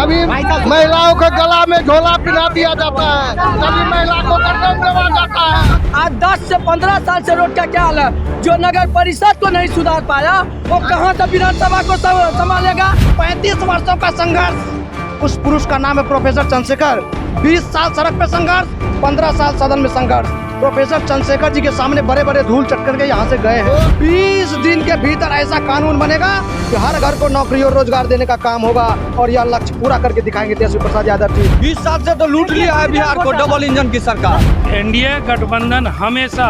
अभी महिलाओं के गला में झोला पिला दिया जाता है, कभी महिला को गर्दन दबा जाता है। आज 10 से 15 साल से रोड का क्या हाल है? जो नगर परिषद को नहीं सुधार पाया वो कहाँ से विधानसभा को संभालेगा? 35 वर्षों का संघर्ष। उस पुरुष का नाम है प्रोफेसर चंद्रशेखर। 20 साल सड़क पे संघर्ष, 15 साल सदन में संघर्ष। प्रोफेसर चंद्रशेखर जी के सामने बड़े बड़े धूल चक्कर के यहाँ से गए हैं। 20 दिन के भीतर ऐसा कानून बनेगा कि हर घर को नौकरी और रोजगार देने का काम होगा और यह लक्ष्य पूरा करके दिखाएंगे तेजस्वी प्रसाद यादव जी। 20 साल से तो लूट लिया है बिहार को डबल इंजन की सरकार। एनडीए गठबंधन हमेशा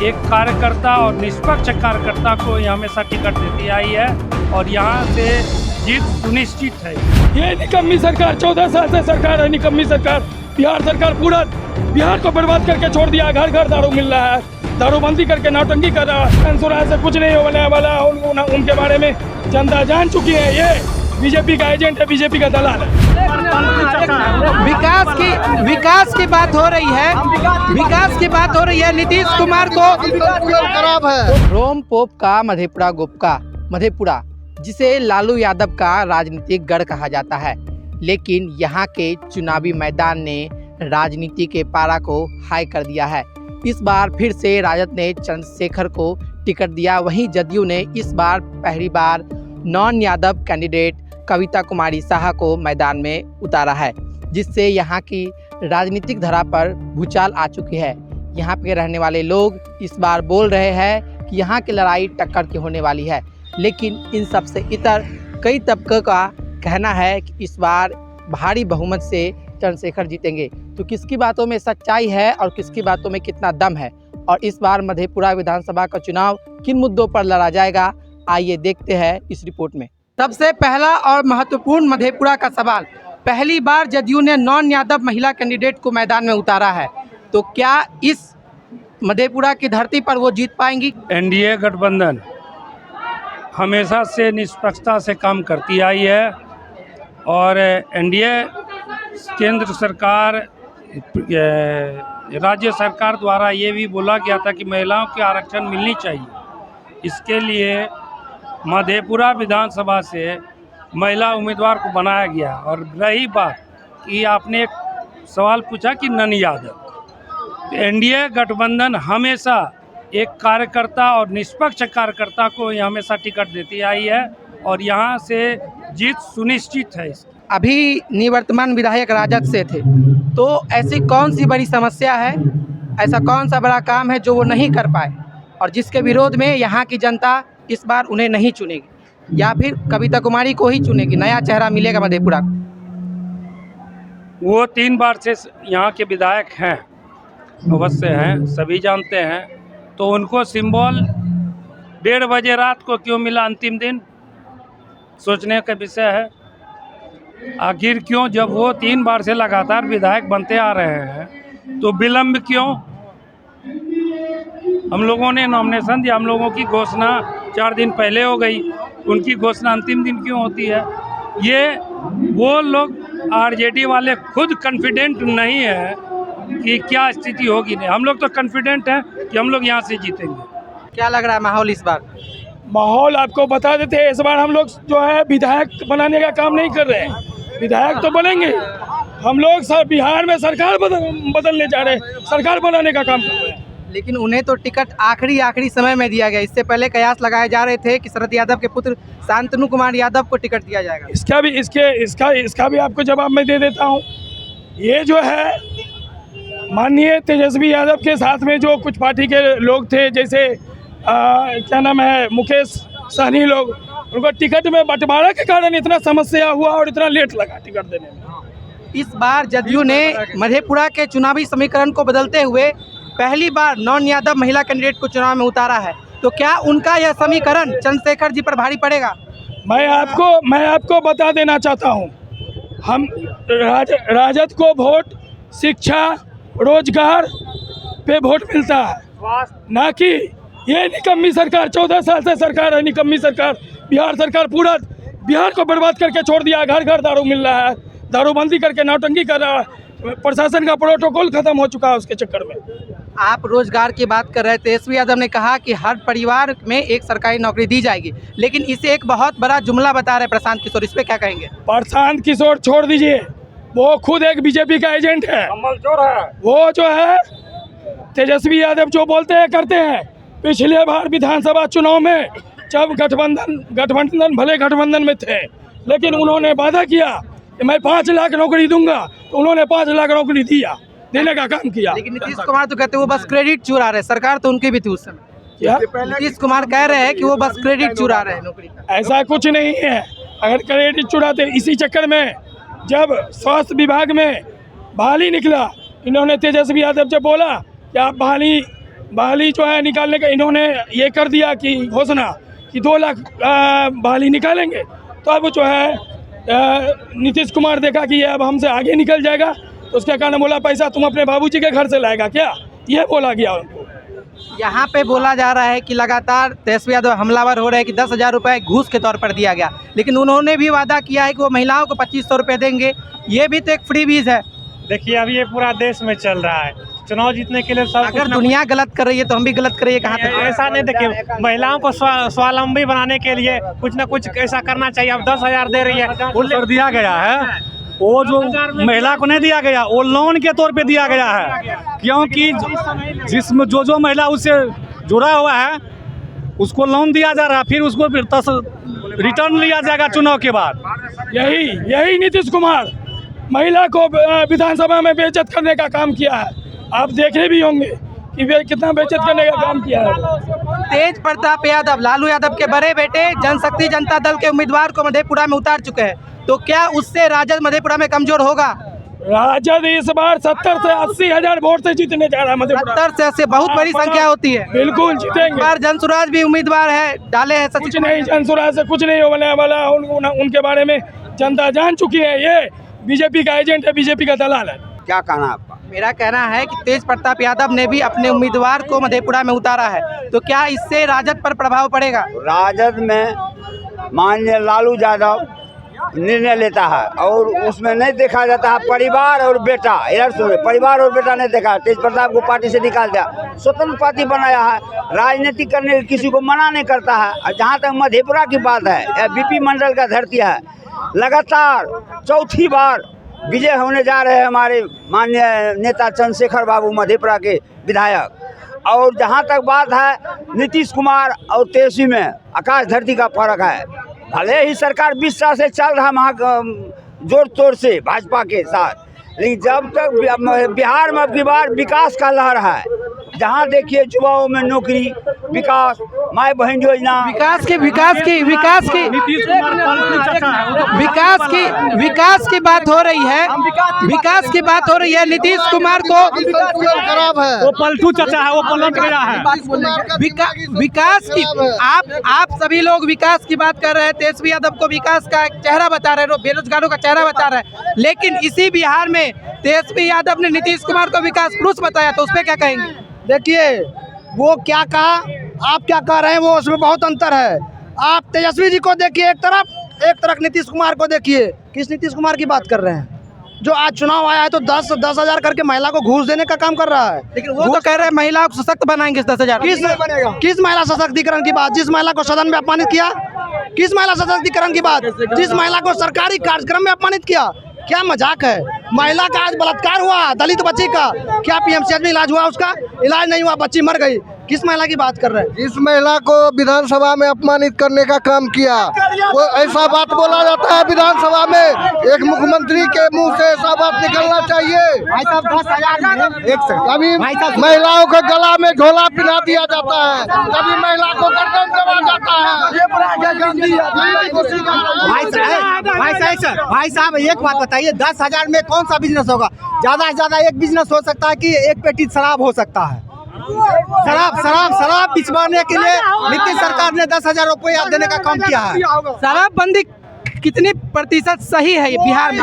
एक कार्यकर्ता और निष्पक्ष कार्यकर्ता को हमेशा टिकट देती आई है और यहाँ से जीत सुनिश्चित है। ये निकम्मी सरकार, 14 साल से सरकार है निकम्मी सरकार। बिहार सरकार पूरा बिहार को बर्बाद करके छोड़ दिया। घर घर दारू मिल रहा है, दारूबंदी करके नौटंकी कर रहा है। इंश्योरेंस से कुछ नहीं होने वाला। उनके बारे में जनता जान चुकी है। ये बीजेपी का एजेंट है, बीजेपी का दलाल है। विकास की बात हो रही है, विकास की बात हो रही है। नीतीश कुमार को खराब है। रोम पोप का मधेपुरा जिसे लालू यादव का राजनीतिक गढ़ कहा जाता है, लेकिन यहाँ के चुनावी मैदान ने राजनीति के पारा को हाई कर दिया है। इस बार फिर से राजद ने चंद्रशेखर को टिकट दिया। वहीं जदयू ने इस बार पहली बार नॉन यादव कैंडिडेट कविता कुमारी शाह को मैदान में उतारा है, जिससे यहाँ की राजनीतिक धरा पर भूचाल आ चुकी है। यहाँ पे रहने वाले लोग इस बार बोल रहे हैं कि यहाँ की लड़ाई टक्कर की होने वाली है, लेकिन इन सबसे इतर कई तबकों का कहना है कि इस बार भारी बहुमत से चंद्रशेखर जीतेंगे। तो किसकी बातों में सच्चाई है और किसकी बातों में कितना दम है, और इस बार मधेपुरा विधानसभा का चुनाव किन मुद्दों पर लड़ा जाएगा, आइए देखते हैं इस रिपोर्ट में। सबसे पहला और महत्वपूर्ण मधेपुरा का सवाल, पहली बार जदयू ने नॉन यादव महिला कैंडिडेट को मैदान में उतारा है, तो क्या इस मधेपुरा की धरती पर वो जीत पाएंगी? एनडीए गठबंधन हमेशा से निष्पक्षता से काम करती आई है और एनडीए केंद्र सरकार, राज्य सरकार द्वारा ये भी बोला गया था कि महिलाओं के आरक्षण मिलनी चाहिए। इसके लिए मधेपुरा विधानसभा से महिला उम्मीदवार को बनाया गया। और रही बात कि आपने एक सवाल पूछा कि नन यादव, तो एनडीए गठबंधन हमेशा एक कार्यकर्ता और निष्पक्ष कार्यकर्ता को हमेशा टिकट देती आई है और यहाँ से जीत सुनिश्चित है। अभी निवर्तमान विधायक राजद से थे, तो ऐसी कौन सी बड़ी समस्या है, ऐसा कौन सा बड़ा काम है जो वो नहीं कर पाए और जिसके विरोध में यहाँ की जनता इस बार उन्हें नहीं चुनेगी, या फिर कविता कुमारी को ही चुनेगी? नया चेहरा मिलेगा मधेपुरा को? वो 3 बार से यहाँ के विधायक हैं, अवश्य हैं, सभी जानते हैं। तो उनको सिंबल 1:30 बजे रात को क्यों मिला अंतिम दिन, सोचने का विषय है। आखिर क्यों, जब वो 3 बार से लगातार विधायक बनते आ रहे हैं तो विलम्ब क्यों? हम लोगों ने नॉमिनेशन दिया, हम लोगों की घोषणा 4 दिन पहले हो गई, उनकी घोषणा अंतिम दिन क्यों होती है? ये वो लोग आरजेडी वाले खुद कॉन्फिडेंट नहीं है कि क्या स्थिति होगी। नहीं, हम लोग तो कॉन्फिडेंट हैं कि हम लोग यहाँ से जीतेंगे। क्या लग रहा है माहौल इस बार? माहौल आपको बता देते हैं, इस बार हम लोग जो है विधायक बनाने का काम नहीं कर रहे हैं। विधायक तो बनेंगे, हम लोग बिहार में सरकार बदलने जा रहे हैं, सरकार बनाने का काम कर रहे हैं। लेकिन उन्हें तो टिकट आखिरी समय में दिया गया। इससे पहले कयास लगाए जा रहे थे कि शरद यादव के पुत्र शांतनु कुमार यादव को टिकट दिया जाएगा। इसका भी आपको जवाब मैं दे देता हूँ। ये जो है माननीय तेजस्वी यादव के साथ में जो कुछ पार्टी के लोग थे, जैसे क्या नाम है, मुकेश सहनी लोग, उनको टिकट में बंटवारा के कारण इतना समस्या हुआ और इतना लेट लगा टिकट देने में। इस बार जदयू ने मधेपुरा के चुनावी समीकरण को बदलते हुए पहली बार नॉन यादव महिला कैंडिडेट को चुनाव में उतारा है, तो क्या उनका यह समीकरण चंद्रशेखर जी पर भारी पड़ेगा? मैं आपको बता देना चाहता हूं, हम राजद को वोट शिक्षा रोजगार पे वोट मिलता है, ना कि ये निकम्मी सरकार, 14 साल से सरकार है निकम्मी सरकार। बिहार सरकार पूरा बिहार को बर्बाद करके छोड़ दिया। घर घर दारू मिल रहा है, दारूबंदी करके नौटंकी कर रहा है। प्रशासन का प्रोटोकॉल खत्म हो चुका है उसके चक्कर में। आप रोजगार की बात कर रहे थे। तेजस्वी यादव ने कहा कि हर परिवार में एक सरकारी नौकरी दी जाएगी, लेकिन इसे एक बहुत बड़ा जुमला बता रहे प्रशांत किशोर, इस पे क्या कहेंगे? प्रशांत किशोर छोड़ दीजिए, वो खुद एक बीजेपी का एजेंट है। वो जो है तेजस्वी यादव जो बोलते हैं करते हैं। पिछले बार विधानसभा चुनाव में जब गठबंधन भले गठबंधन में थे, लेकिन उन्होंने वादा किया कि मैं 5 लाख नौकरी दूंगा, तो उन्होंने 5 लाख नौकरी देने का काम किया। लेकिन नीतीश कुमार तो कहते हैं वो बस क्रेडिट चुरा रहे, सरकार तो उनकी भी थी उस समय। क्या नीतीश कुमार कह रहे हैं कि वो बस क्रेडिट चुरा रहे हैं नौकरी का। ऐसा कुछ नहीं है। अगर क्रेडिट चुराते, इसी चक्कर में जब स्वास्थ्य विभाग में बहाली निकला, इन्होंने तेजस्वी यादव जब बोला कि आप बहाली जो है निकालने का, इन्होंने ये कर दिया कि घोषणा कि 2 लाख बहाली निकालेंगे। तो अब जो है नीतीश कुमार देखा कि ये अब हमसे आगे निकल जाएगा, तो उसके कारण बोला पैसा तुम अपने बाबूजी के घर से लाएगा क्या, ये बोला गया उनको। यहाँ पे बोला जा रहा है कि लगातार तेजस्वी यादव हमलावर हो रहे हैं कि 10,000 रुपये घूस के तौर पर दिया गया, लेकिन उन्होंने भी वादा किया है कि वो महिलाओं को 2500 रुपये देंगे। ये भी तो एक फ्री बीज है। देखिए अभी ये पूरा देश में चल रहा है, चुनाव जीतने के लिए सब अगर दुनिया गलत कर रही है तो हम भी गलत करिए, कहाँ तक? ऐसा नहीं। देखिए महिलाओं को स्वावलंबी बनाने के लिए कुछ ना कुछ ऐसा करना चाहिए। अब 10,000 दे रही है, कर दिया गया है। वो जो महिला को नहीं दिया गया, वो लोन के तौर पे दिया गया है, क्योंकि जिसमें जो महिला उससे जुड़ा हुआ है उसको लोन दिया जा रहा है, फिर उसको रिटर्न लिया जाएगा चुनाव के बाद। यही नीतीश कुमार महिला को विधानसभा में बेइज्जत करने का काम किया है। आप देख रहे भी होंगे कि वे कितना बेइज्जत करने का काम किया है। तेज प्रताप यादव, लालू यादव के बड़े बेटे, जनशक्ति जनता दल के उम्मीदवार को मधेपुरा में उतार चुके हैं, तो क्या उससे राजद मधेपुरा में कमजोर होगा? राजद इस बार 70 से 80 हजार वोट से जीतने जा रहा है मधेपुरा। 70 से 80 बहुत बड़ी संख्या होती है। बिल्कुल इस जीतेंगे। बार जनसुराज भी उम्मीदवार है, डाले हैं कुछ नहीं, जनसुराज से कुछ नहीं होने वाला। उनके बारे में जनता जान चुकी है। ये बीजेपी का एजेंट है, बीजेपी का दलाल है। क्या कहना आपका? मेरा कहना है कि तेज प्रताप यादव ने भी अपने उम्मीदवार को मधेपुरा में उतारा है, तो क्या इससे राजद पर प्रभाव पड़ेगा? राजद में माननीय लालू यादव निर्णय लेता है और उसमें नहीं देखा जाता है परिवार और बेटा। इधर सुने, परिवार और बेटा नहीं देखा। तेज प्रताप को पार्टी से निकाल दिया, स्वतंत्र पार्टी बनाया है, राजनीति करने किसी को मना नहीं करता है। और जहाँ तक मधेपुरा की बात है, यह बीपी मंडल का धरती है। लगातार 4थी बार विजय होने जा रहे हैं हमारे माननीय नेता चंद्रशेखर बाबू, मधेपुरा के विधायक। और जहाँ तक बात है नीतीश कुमार और तेजस्वी में आकाश धरती का फर्क है। भले ही सरकार 20 साल से चल रहा जोर तोड़ से भाजपा के साथ, लेकिन जब तक बिहार में अब की बार विकास का लहर है। जहाँ देखिए युवाओं में नौकरी, विकास, माई बहन योजना, विकास की बात हो रही है। विकास की बात हो रही है। नीतीश कुमार को खराब है, वो पलटू चचा है, वो पलट गया है। विकास की आप सभी लोग विकास की बात कर रहे हैं। तेजस्वी यादव को विकास का एक चेहरा बता रहे हैं, बेरोजगारों का चेहरा बता रहे हैं, लेकिन इसी बिहार में तेजस्वी यादव ने नीतीश कुमार को विकास पुरुष बताया, तो उस पर क्या कहेंगे? देखिए वो क्या कहा, आप क्या कह रहे हैं, वो उसमें बहुत अंतर है। आप तेजस्वी जी को देखिए एक तरफ नीतीश कुमार को देखिए। किस नीतीश कुमार की बात कर रहे हैं? जो आज चुनाव आया है तो 10,000 करके महिला को घूस देने का काम कर रहा है। लेकिन वो तो कह रहे हैं महिलाओं को सशक्त बनाएंगे 10,000। किस महिला सशक्तिकरण की बात? जिस महिला को सदन में अपमानित किया, किस महिला सशक्तिकरण की बात? जिस महिला को सरकारी कार्यक्रम में अपमानित किया। क्या मजाक है? महिला का आज बलात्कार हुआ, दलित बच्ची का, क्या पीएमसीएच में इलाज हुआ? उसका इलाज नहीं हुआ, बच्ची मर गई। किस महिला की बात कर रहे हैं? इस महिला को विधानसभा में अपमानित करने का काम किया। वो ऐसा बात बोला जाता है विधानसभा में? एक मुख्यमंत्री के मुंह से ऐसा बात निकलना चाहिए? कभी महिलाओं को गला में झोला पिला दिया जाता है, कभी महिला को गर्दन दबा जाता है। भाई साहब एक बात बताइए, 10,000 में कौन सा बिजनेस होगा? ज्यादा से ज्यादा एक बिजनेस हो सकता है कि एक पेटी शराब हो सकता है। शराब पिछवाने के लिए नीतीश सरकार ने 10,000 रुपया देने का काम किया है। शराबबंदी कितनी प्रतिशत सही है ये बिहार में?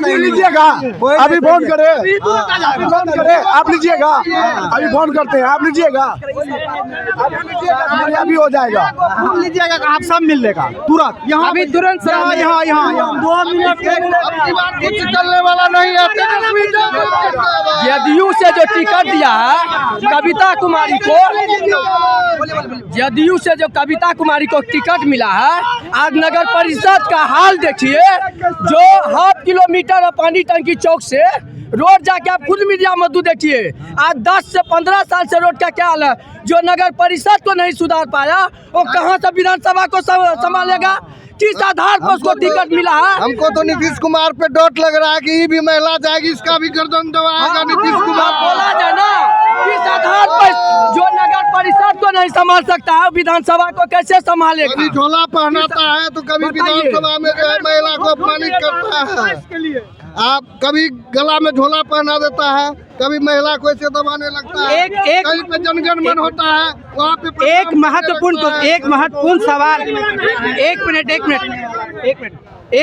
लीजिएगा, अभी फोन करे, आप लीजिएगा, अभी फोन करते हैं, आप लीजिएगा, अभी हो जाएगा, लीजिएगा, आप सब मिल लेगा तुरंत, यहाँ अभी तुरंत यहाँ 2 मिनट कुछ चलने वाला नहीं है। जदयू से जो टिकट दिया है कविता कुमारी को, जदयू से जो कविता कुमारी को टिकट मिला है, आज नगर परिषद का हाल देखिए, जो 1/2 किलोमीटर पानी टंकी चौक से रोड जाके आप खुद मीडिया मधु देखिए, आज 10 से 15 साल से रोड का क्या हाल है। जो नगर परिषद को नहीं सुधार पाया वो कहां से विधानसभा को संभालेगा, किस आधार पर उसको टिकट मिला है। हमको तो नीतीश कुमार पे डोट लग रहा है कि ये भी महिला जाएगी, इसका भी गर्दन दबाएगा नीतीश कुमार। बोला जाए ना, किस आधार पर जो नगर परिषद को नहीं संभाल सकता है विधानसभा को कैसे संभालेगा। कभी झोला पहनाता है तो कभी विधानसभा में जो है महिला को अपमानित करता है, आप कभी गला में झोला पहना देता है, कभी महिला को ऐसे दबाने लगता है, कहीं पे जनगण मन होता है वहाँ पे एक महत्वपूर्ण सवाल, एक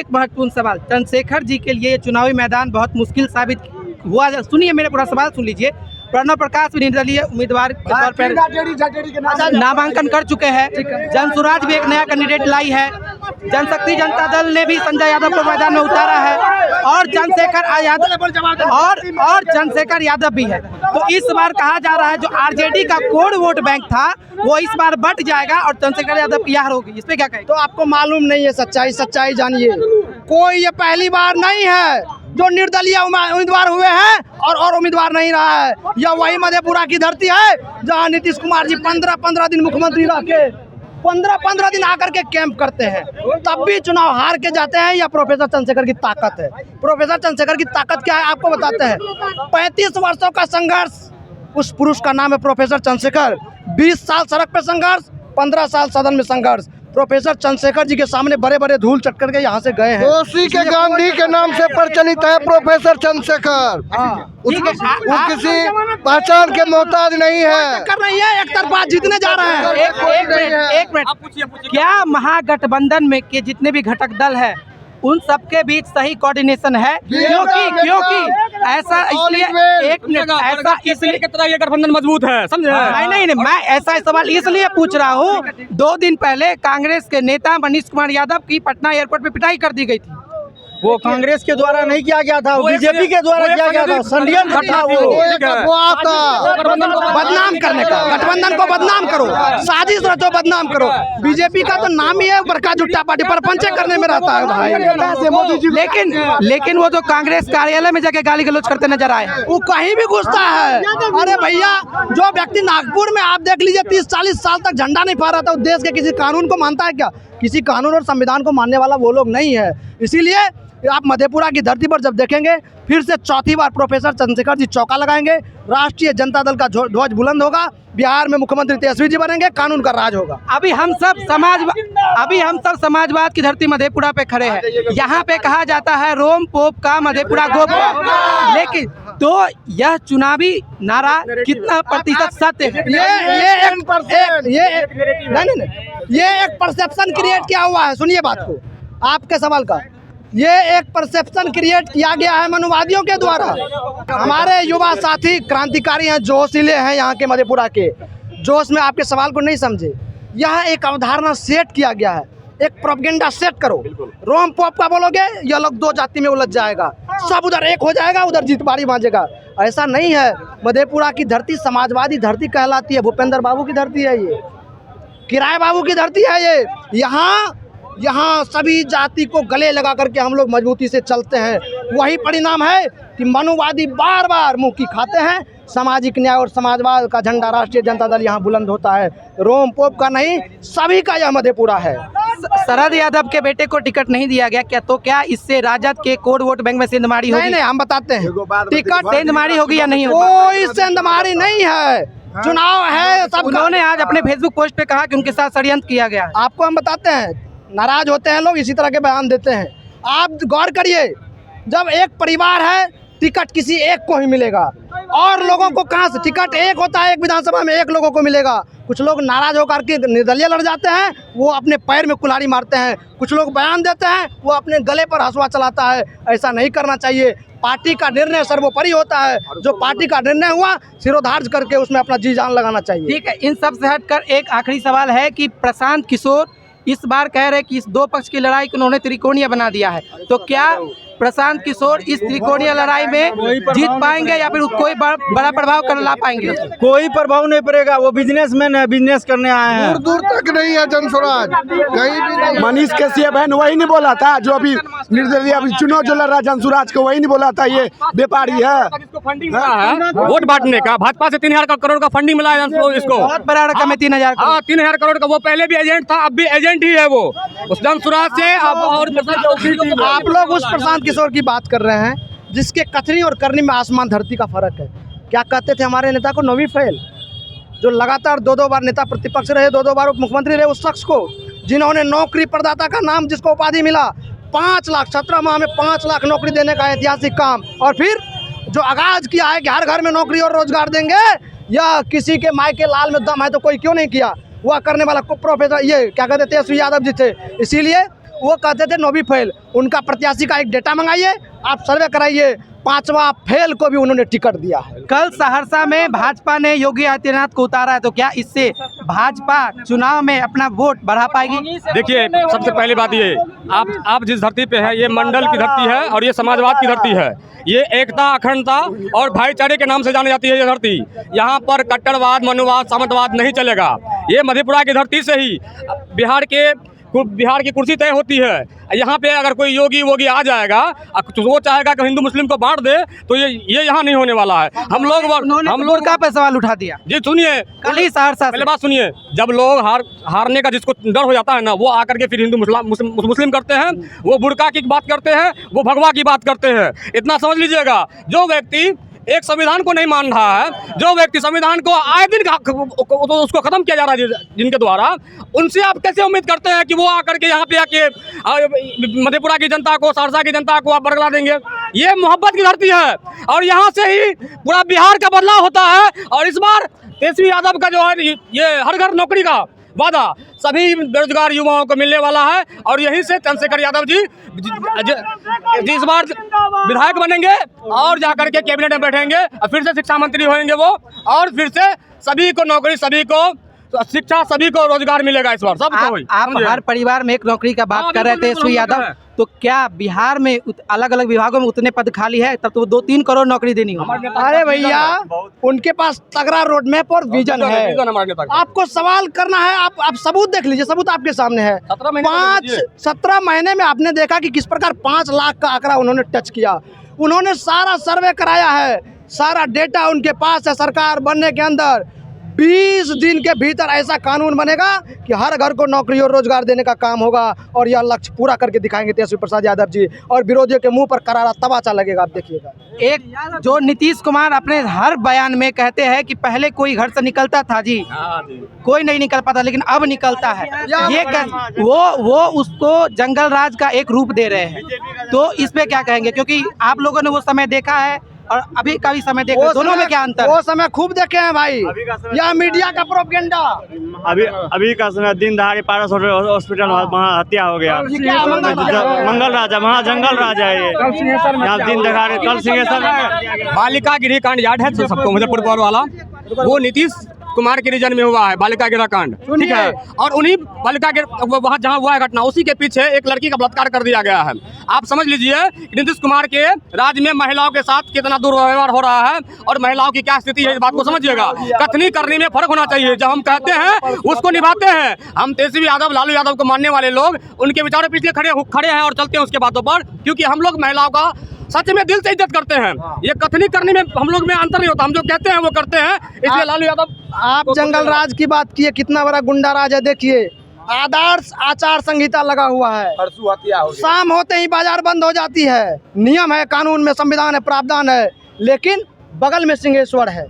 महत्वपूर्ण सवाल चंद्रशेखर जी के लिए ये चुनावी मैदान बहुत मुश्किल साबित हुआ। सुनिए मेरा पूरा सवाल सुन लीजिए। प्रणव प्रकाश भी निर्दलीय उम्मीदवार के तौर पर नामांकन कर चुके हैं, जनसुराज भी एक नया कैंडिडेट लाई है, जनशक्ति जनता दल ने भी संजय यादव को मैदान में उतारा है, और चंद्रशेखर यादव भी है। तो इस बार कहा जा रहा है जो आरजेडी का कोर वोट बैंक था वो इस बार बट जाएगा और चंद्रशेखर यादव की हार होगी। इस पे क्या कहें? तो आपको मालूम नहीं है सच्चाई जानिए, कोई ये पहली बार नहीं है जो निर्दलीय उम्मीदवार हुए हैं और उम्मीदवार नहीं रहा है। यह वही मधेपुरा की धरती है जहां नीतीश कुमार जी 15 दिन मुख्यमंत्री रह के 15 दिन आकर के कैंप करते हैं, तब भी चुनाव हार के जाते हैं। या प्रोफेसर चंद्रशेखर की ताकत है। प्रोफेसर चंद्रशेखर की ताकत क्या है आपको बताते हैं। 35 वर्षों का संघर्ष, उस पुरुष का नाम है प्रोफेसर चंद्रशेखर। 20 साल सड़क पे संघर्ष, 15 साल सदन में संघर्ष। प्रोफेसर चंद्रशेखर जी के सामने बड़े बड़े धूल चट करके यहाँ से गए हैं। कोसी के गांधी के नाम से प्रचलित है प्रोफेसर चंद्रशेखर। वो किसी पहचान के मोहताज नहीं है। कर रही है एक तरफा जीतने जा रहे हैं। एक मिनट, क्या महागठबंधन में के जितने भी घटक दल है उन सबके बीच सही कोऑर्डिनेशन है? क्योंकि ऐसा इसलिए ये गठबंधन मजबूत है, समझे? नहीं, मैं ऐसा सवाल इसलिए पूछ रहा हूँ, 2 दिन पहले कांग्रेस के नेता मनीष कुमार यादव की पटना एयरपोर्ट पे पिटाई कर दी गई थी। वो कांग्रेस के द्वारा नहीं किया गया था, वो बीजेपी के द्वारा किया गया था। षड्यंत्र था वो आता बदनाम करने का। गठबंधन को बदनाम करो, साजिश रचो, बदनाम करो। बीजेपी का तो नाम ही है बड़का जुट्टा पार्टी, परपंच करने में रहता है भाई। लेकिन वो जो कांग्रेस कार्यालय में जाके गाली गलौज करते नजर आए, वो कहीं भी घुसता है। अरे भैया, जो व्यक्ति नागपुर में आप देख लीजिए 30-40 साल तक झंडा नहीं फहरा रहा था, वो देश के किसी कानून को मानता है क्या? किसी कानून और संविधान को मानने वाला वो लोग नहीं है। इसीलिए आप मधेपुरा की धरती पर जब देखेंगे फिर से चौथी बार प्रोफेसर चंद्रशेखर जी चौका लगाएंगे, राष्ट्रीय जनता दल का ध्वज बुलंद होगा, बिहार में मुख्यमंत्री तेजस्वी जी बनेंगे, कानून का राज होगा। अभी हम सब समाजवाद की धरती मधेपुरा पे खड़े हैं। यहाँ पे कहा जाता है रोम पोप का मधेपुरा गोप, लेकिन तो यह चुनावी नारा कितना प्रतिशत सत्य है? ये एक परसेप्शन क्रिएट किया हुआ है। सुनिए बात को, आपके सवाल का, ये एक परसेप्शन क्रिएट किया गया है मनुवादियों के द्वारा। हमारे युवा साथी क्रांतिकारी हैं, जोशीले हैं यहाँ के मधेपुरा के, जोश में आपके सवाल को नहीं समझे। यह एक अवधारणा सेट किया गया है, एक प्रोपेगेंडा सेट करो। रोम पोप का बोलोगे यह लोग 2 जाति में उलझ जाएगा, सब उधर एक हो जाएगा, उधर जीतबारी बाजेगा। ऐसा नहीं है। मधेपुरा की धरती समाजवादी धरती कहलाती है। भूपेंद्र बाबू की धरती है, ये किराए बाबू की धरती है। ये यहाँ सभी जाति को गले लगा करके हम लोग मजबूती से चलते हैं। वही परिणाम है कि मनुवादी बार बार मुंह की खाते हैं। सामाजिक न्याय और समाजवाद का झंडा राष्ट्रीय जनता दल यहाँ बुलंद होता है। रोम पोप का नहीं, सभी का यह मधेपुरा है। शरद यादव के बेटे को टिकट नहीं दिया गया क्या? तो क्या इससे राजद के कोर वोट बैंक में सेंधमारी होगी? नहीं, हम बताते हैं। टिकट सेंधमारी होगी या नहीं होगी? कोई सेंधमारी नहीं है, चुनाव है। सब उन्होंने आज अपने फेसबुक पोस्ट पे कहा कि उनके साथ षड्यंत्र किया गया। आपको हम बताते हैं, नाराज होते हैं लोग, इसी तरह के बयान देते हैं। आप गौर करिए, जब एक परिवार है टिकट किसी एक को ही मिलेगा, और लोगों को कहाँ से टिकट एक होता है, एक विधानसभा में एक लोगों को मिलेगा। कुछ लोग नाराज होकर के निर्दलीय लड़ जाते हैं, वो अपने पैर में कुल्हाड़ी मारते हैं। कुछ लोग बयान देते हैं, वो अपने गले पर हंसुआ चलाता है। ऐसा नहीं करना चाहिए। पार्टी का निर्णय सर्वोपरि होता है। जो पार्टी का निर्णय हुआ सिरोधार्य करके उसमें अपना जी जान लगाना चाहिए। ठीक है, इन सब से हटकर एक आखिरी सवाल है कि प्रशांत किशोर इस बार कह रहे हैं कि इस दो पक्ष की लड़ाई को उन्होंने त्रिकोणीय बना दिया है, तो क्या प्रशांत किशोर इस त्रिकोणीय लड़ाई में जीत पाएंगे या फिर कोई बड़ा प्रभाव कर ला पाएंगे? कोई प्रभाव नहीं पड़ेगा, वो बिजनेसमैन है, बिजनेस करने आए हैं। दूर दूर तक नहीं है जनस्वराज, कहीं भी नहीं। मनीष कैसियप बहन वही नहीं बोला था, जो अभी निर्दलीय अभी चुनाव जो लड़ रहा जनसुराज को, वही नहीं बोला था ये व्यापारी है। वोट बांटने का भाजपा से 3000 करोड़ का फंडिंग मिला है इसको। बहुत बड़ा रकम है 3000 हाँ 3000 करोड़ का। वो पहले भी एजेंट था, अब भी एजेंट ही है वो उस जनसुराज से। आप लोग उस प्रशांत किशोर की बात कर रहे हैं जिसके कथनी और करनी में आसमान धरती का फर्क है। क्या कहते थे हमारे नेता को? नौवीं फेल, जो लगातार दो बार नेता प्रतिपक्ष रहे, दो बार उप मुख्यमंत्री रहे, उस शख्स को जिन्होंने नौकरी प्रदाता का नाम जिसको उपाधि मिला, 5 लाख 17 माह में 5 लाख नौकरी देने का ऐतिहासिक काम, और फिर जो आगाज किया है कि हर घर में नौकरी और रोजगार देंगे, या किसी के माई के लाल में दम है तो कोई क्यों नहीं किया, वह करने वाला प्रोफेसर ये क्या कहते तेजस्वी यादव जी थे। इसीलिए वो कहते थे नौवीं फेल। उनका प्रत्याशी का एक डेटा मंगाइए, आप सर्वे कराइए, 5वां फेल को भी उन्होंने टिकट दिया है। कल सहरसा में भाजपा ने योगी आदित्यनाथ को उतारा है, तो क्या इससे भाजपा चुनाव में अपना वोट बढ़ा पाएगी? देखिए, सबसे पहली बात ये, आप जिस धरती पे है, ये मंडल की धरती है और ये समाजवाद की धरती है। ये एकता, अखंडता और भाईचारे के नाम से जानी जाती है ये धरती। यहाँ पर कट्टरवाद, मनुवाद, सामंतवाद नहीं चलेगा। ये मधेपुरा की धरती से ही बिहार की कुर्सी तय होती है। यहाँ पे अगर कोई योगी वोगी आ जाएगा तो वो चाहेगा कि हिंदू मुस्लिम को बांट दे, तो ये यहाँ नहीं होने वाला है। हम लोग का पे सवाल उठा दिया। जी सुनिए, कल ही सहरसा पहले बात सुनिए। जब लोग हारने का जिसको डर हो जाता है ना, वो आकर के फिर हिंदू मुस्लिम करते हैं, वो बुर्का की बात करते हैं, वो भगवा की बात करते हैं। इतना समझ लीजिएगा, जो व्यक्ति एक संविधान को नहीं मान रहा है, जो व्यक्ति संविधान को आए दिन उसको खत्म किया जा रहा है जिनके द्वारा, उनसे आप कैसे उम्मीद करते हैं कि वो आकर के यहाँ पे आके मधेपुरा की जनता को, सहरसा की जनता को आप बरगला देंगे? ये मोहब्बत की धरती है और यहाँ से ही पूरा बिहार का बदलाव होता है। और इस बार तेजस्वी यादव का जो है ये हर घर नौकरी का वादा सभी बेरोजगार युवाओं को मिलने वाला है। और यहीं से चंद्रशेखर यादव जी इस बार विधायक बनेंगे और जाकर के कैबिनेट में बैठेंगे और फिर से शिक्षा मंत्री होंगे वो, और फिर से सभी को नौकरी, सभी को शिक्षा, सभी को रोजगार मिलेगा इस बार सबको। आप हर परिवार में एक नौकरी का बात कर रहे थे तेजस्वी यादव, तो क्या बिहार में अलग अलग विभागों में उतने पद खाली है? तब तो 2-3 करोड़ नौकरी देनी हो। अरे भैया, उनके पास तगड़ा रोड मैप और विजन है। आपको सवाल करना है, आप सबूत देख लीजिए, सबूत आपके सामने है। 17 महीने में आपने देखा कि किस प्रकार 5 लाख का आंकड़ा उन्होंने टच किया। उन्होंने सारा सर्वे कराया है, सारा डेटा उनके पास है। सरकार बनने के अंदर 20 दिन के भीतर ऐसा कानून बनेगा कि हर घर को नौकरी और रोजगार देने का काम होगा, और यह लक्ष्य पूरा करके दिखाएंगे तेजस्वी प्रसाद यादव जी, और विरोधियों के मुंह पर करारा तमाचा लगेगा। आप देखिएगा, एक जो नीतीश कुमार अपने हर बयान में कहते हैं कि पहले कोई घर से निकलता था जी, कोई नहीं निकल पाता, लेकिन अब निकलता है। ये वो उसको जंगल राज का एक रूप दे रहे हैं, तो इस पे क्या कहेंगे? क्योंकि आप लोगों ने वो समय देखा है और अभी का भी समय देखा, दोनों में क्या अंतर? वो समय खूब देखे हैं भाई, यह मीडिया का प्रोपेगेंडा। अभी का समय दिन दहाड़े पारस हॉस्पिटल वहाँ हत्या हो गया, मंगल राजा, वहाँ जंगल राजा है ये, यहाँ दिन दहाड़े। कल सिंहेश्वर बालिका गृह कांड याद है सबको, मुजफ्फरपुर वाला, वो नीतीश कुमार के रीजन में हुआ है बालिका गिरा कांड, ठीक है। और उन्हीं बालिका वहाँ जहाँ हुआ है घटना, उसी के पीछे एक लड़की का बलात्कार कर दिया गया है। आप समझ लीजिए नीतीश कुमार के राज्य में महिलाओं के साथ कितना दुर्व्यवहार हो रहा है और महिलाओं की क्या स्थिति है, इस बात को समझिएगा। कथनी करनी में फर्क होना चाहिए, जब हम कहते हैं उसको निभाते हैं। हम तेजस्वी यादव, लालू यादव को मानने वाले लोग उनके विचारों पीछे खड़े हैं और चलते हैं उसके बातों पर, क्योंकि हम लोग महिलाओं का सच में दिल से इज्जत करते हैं। ये कथनी करने में हम लोग में अंतर नहीं होता, हम जो कहते हैं वो करते हैं, इसलिए लालू यादव। आप जंगल राज की बात किए, कितना बड़ा गुंडा राज है। देखिए, आदर्श आचार संहिता लगा हुआ है, शाम होते ही बाजार बंद हो जाती है। नियम है, कानून में, संविधान है, प्रावधान है, लेकिन बगल में सिंहेश्वर है,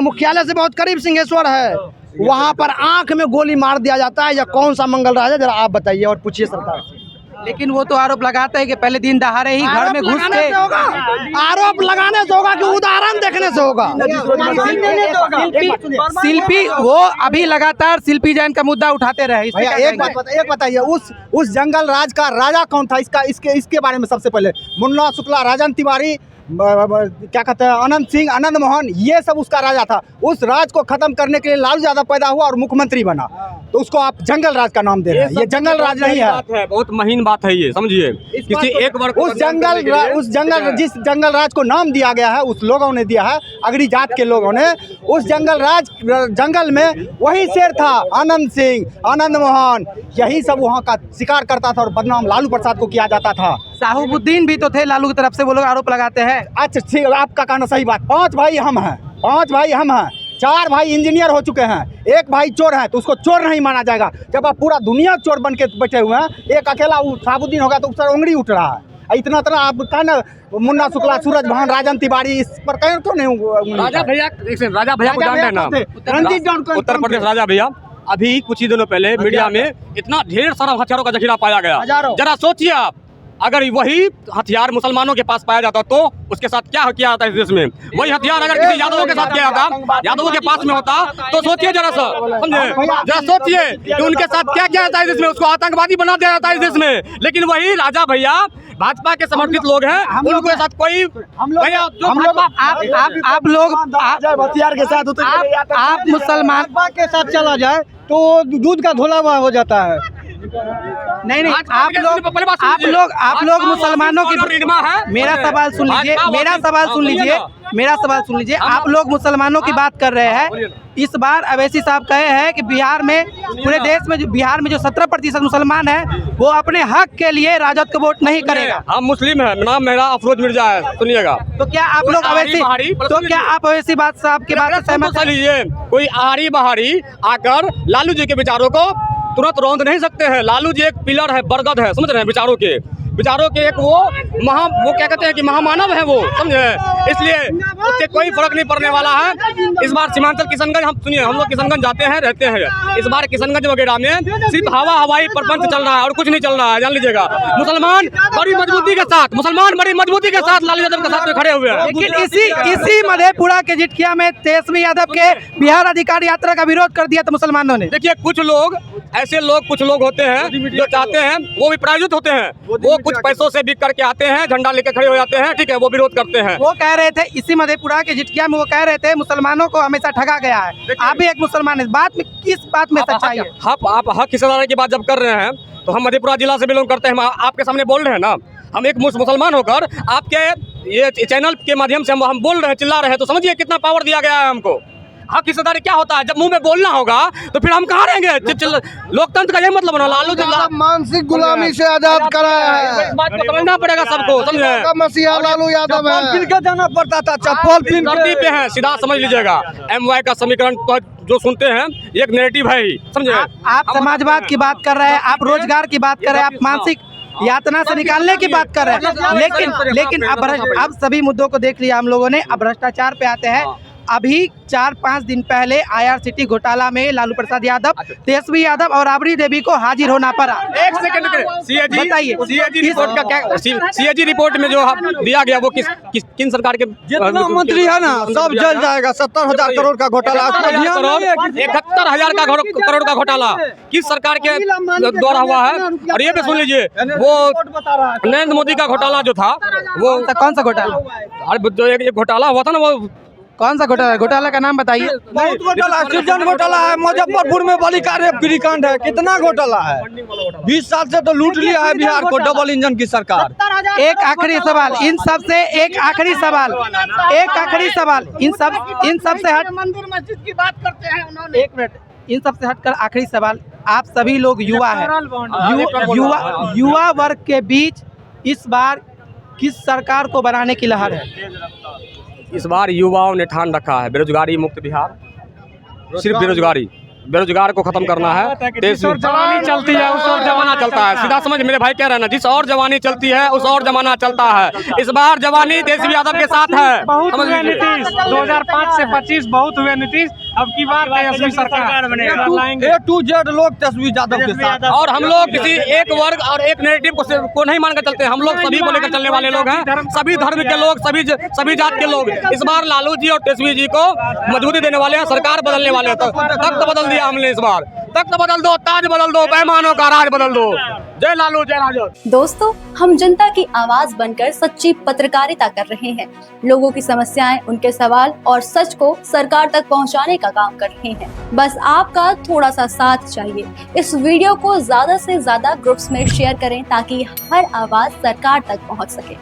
मुख्यालय से बहुत करीब सिंहेश्वर है, वहाँ पर आंख में गोली मार दिया जाता है। या कौन सा मंगल राज है, जरा आप बताइए और पूछिए सरकार से। लेकिन वो तो आरोप लगाते हैं कि पहले दिन दहाड़े ही घर में घुस के आरोप लगाने से होगा कि उदाहरण देखने से होगा? शिल्पी वो अभी लगातार शिल्पी जैन का मुद्दा उठाते रहे। इस पे क्या कहेंगे? एक बताइए, उस जंगल राज का राजा कौन था? इसके बारे में सबसे पहले मुन्ना शुक्ला, राजन तिवारी, क्या कहते हैं, आनंद सिंह, आनंद मोहन, ये सब उसका राजा था। उस राज को खत्म करने के लिए लालू यादव पैदा हुआ और मुख्यमंत्री बना, तो उसको आप जंगल राज का नाम दे रहे हैं। ये जंगल राज नहीं है, बहुत महीन बात है ये, समझिए। किसी एक वर्ग जिस जंगल राज को नाम दिया गया है उस लोगों ने दिया है, अगड़ी जात के लोगों ने। उस जंगल में वही शेर था, आनंद सिंह, आनंद मोहन, यही सब वहाँ का शिकार करता था और बदनाम लालू प्रसाद को किया जाता था। साहुबुद्दीन भी तो थे लालू की तरफ से, वो लोग आरोप लगाते हैं। अच्छा ठीक, आपका कहना सही बात। 5 भाई हम हैं, 4 भाई इंजीनियर हो चुके हैं, 1 भाई चोर है, तो उसको चोर नहीं माना जाएगा। जब आप पूरा दुनिया चोर बन के बैठे हुए हैं, एक अकेला साहुबुद्दीन होगा तो उस पर उंगली उठ रहा है। इतना आप कहना मुन्ना शुक्ला, सूरज भान, राजन तिवारी, इस पर कहीं तो नहीं। राजा भैया को जानते हैं ना, उत्तर प्रदेश राजा भैया। अभी कुछ ही दिनों पहले मीडिया में इतना ढेर सारा हथियारों का जखीरा पाया गया। जरा सोचिए आप, अगर वही हथियार मुसलमानों के पास पाया जाता तो उसके साथ क्या किया जाता है इस देश में? वही हथियार अगर किसी यादवों के साथ किया जाता, यादवों के पास में होता, तो सोचिए जरा सा, समझे, जरा सोचिए कि उनके साथ क्या किया जाता है इस देश में। उसको आतंकवादी बना दिया जाता है इस देश में। लेकिन वही राजा भैया भाजपा के समर्थित लोग हैं, उनके साथ कोई आप लोग हथियार के साथ आप मुसलमान के साथ चला जाए तो दूध का धोला हुआ हो जाता है। नहीं, आप लोग मुसलमानों की, मेरा सवाल सुन लीजिए, आप लोग मुसलमानों की बात कर रहे हैं। इस बार अवैसी साहब कहे हैं कि बिहार में, पूरे देश में, बिहार में जो 17% मुसलमान है वो अपने हक के लिए राजद को वोट नहीं करेगा। हम मुस्लिम हैं, नाम मेरा अफरोज मिर्जा है, सुनिएगा। तो क्या आप लोग अवैसी बात साहब की बात से सहमत हैं? लीजिए, कोई आहारी बहारी आकर लालू जी के विचारों को तुरंत रौंद नहीं सकते हैं। लालू जी एक पिलर है, बरगद है, समझ रहे हैं, विचारों के एक वो क्या कहते हैं कि महामानव है वो, समझे। इसलिए उससे कोई फर्क नहीं पड़ने वाला है। इस बार सीमांचल किशनगंज, हम लोग किशनगंज जाते हैं, रहते हैं। इस बार किशनगंज वगैरह में सिर्फ हवाई प्रपंच चल रहा है और कुछ नहीं चल रहा है, जान लीजिएगा। मुसलमान बड़ी मजबूती के साथ लालू यादव के साथ में खड़े हुए हैं। लेकिन इसी मधेपुरा के जिटकिया में तेजस्वी यादव के बिहार अधिकार यात्रा का विरोध कर दिया था मुसलमानों ने। देखिए, कुछ लोग होते हैं जो चाहते हैं, वो भी प्रायोजित होते हैं, वो कुछ पैसों से बिक करके आते हैं, झंडा लेकर खड़े हो जाते हैं, ठीक है, वो विरोध करते हैं। वो कह रहे थे इसी मधेपुरा के जिटकिया में, वो कह रहे थे मुसलमानों को हमेशा ठगा गया है। आप भी एक मुसलमान, इस बात में किस बात में सच्चाई है? आप हक हिस्सेदारी की बात जब कर रहे हैं तो हम मधेपुरा जिला से बिलोंग करते हैं, हम आपके सामने बोल रहे हैं ना। हम एक मुसलमान होकर आपके ये चैनल के माध्यम से हम बोल रहे हैं, चिल्ला रहे हैं, तो समझिए कितना पावर दिया गया है हमको। हक हिस्सेदारी क्या होता है? जब मुंह में बोलना होगा तो फिर हम कहाँ रहेंगे? लोकतंत्र का ये मतलब ना, लालू मानसिक गुलामी से आजाद कराया है। बात को समझना पड़ेगा सबको, समझे। मसीहा लालू यादव है। फिर के जाना पड़ता था, चप्पल धरती पे है, सीधा समझ लीजिएगा। MY का समीकरण जो सुनते हैं एक नेगेटिव है ही, समझे। आप समाजवाद की बात कर रहे हैं, आप रोजगार की बात कर रहे हैं, आप मानसिक यातना से निकालने की बात कर रहे हैं। लेकिन अब सभी मुद्दों को देख लिया हम लोगों ने। अब भ्रष्टाचार पे आते हैं। अभी 4-5 दिन पहले IRCT घोटाला में लालू प्रसाद यादव, तेजस्वी यादव और राबड़ी देवी को हाजिर होना पड़ा। एक सेकंड बताइए, CAG रिपोर्ट में जो दिया गया वो किन सरकार के जितना मंत्री है ना सब जल जाएगा। 70,000 करोड़ का घोटाला, 71,000 करोड़ का घोटाला किस सरकार के द्वारा हुआ है? और ये भी सुन लीजिए, वो नरेंद्र मोदी का घोटाला जो था, वो कौन सा घोटाला? जो एक घोटाला हुआ था ना, वो कौन सा घोटाला? घोटाला का नाम बताइए। बहुत घोटाला, सृजन घोटाला है, मुजफ्फरपुर में बलिका रेप गिरिकांड है, कितना घोटाला है। 20 साल से तो लूट लिया है बिहार को डबल इंजन की सरकार। एक आखिरी सवाल इन सब से, इन सब से हट, मंदिर मस्जिद की बात करते हैं उन्होंने। 1 मिनट, इन सब से हटकर आखिरी सवाल, आप सभी लोग युवा हैं, युवा वर्ग के बीच इस बार किस सरकार को बनाने की लहर है? इस बार युवाओं ने ठान रखा है बेरोजगारी मुक्त बिहार, सिर्फ बेरोजगार को खत्म करना है। जवानी चलती है उस और जमाना चलता है, सीधा समझ, मेरे भाई कह रहे हैं ना, जिस और जवानी चलती है उस और जमाना चलता है। इस बार जवानी तेजस्वी यादव के साथ है। बहुत हुए नीतीश, 2005 से 25 बहुत हुए नीतीश। अब की बार तेजस्वी सरकार बनेगा। A to Z लोग तेजस्वी यादव के साथ, और हम लोग किसी एक वर्ग और एक नैरेटिव को नहीं मानकर चलते। हम लोग सभी को लेकर चलने वाले लोग हैं, सभी धर्म के लोग, सभी जात के लोग। इस बार लालू जी और तेजस्वी जी को मजबूती देने वाले हैं, सरकार बदलने वाले हैं। तख्त बदल दिया हमने इस बार, तख्त बदल दो, ताज बदल दो, पैमानों का राज बदल दो। जय लालू, जय राजद। दोस्तों, हम जनता की आवाज बनकर सच्ची पत्रकारिता कर रहे हैं। लोगों की समस्याएं, उनके सवाल और सच को सरकार तक पहुंचाने का काम कर रहे हैं। बस आपका थोड़ा सा साथ चाहिए। इस वीडियो को ज्यादा से ज्यादा ग्रुप्स में शेयर करें ताकि हर आवाज सरकार तक पहुंच सके।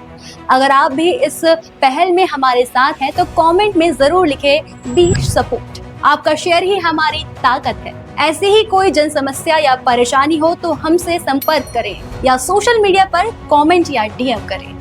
अगर आप भी इस पहल में हमारे साथ हैं तो कमेंट में जरूर लिखें बी सपोर्ट। आपका शेयर ही हमारी ताकत है। ऐसी ही कोई जन समस्या या परेशानी हो तो हमसे संपर्क करें या सोशल मीडिया पर कमेंट या डीएम करें।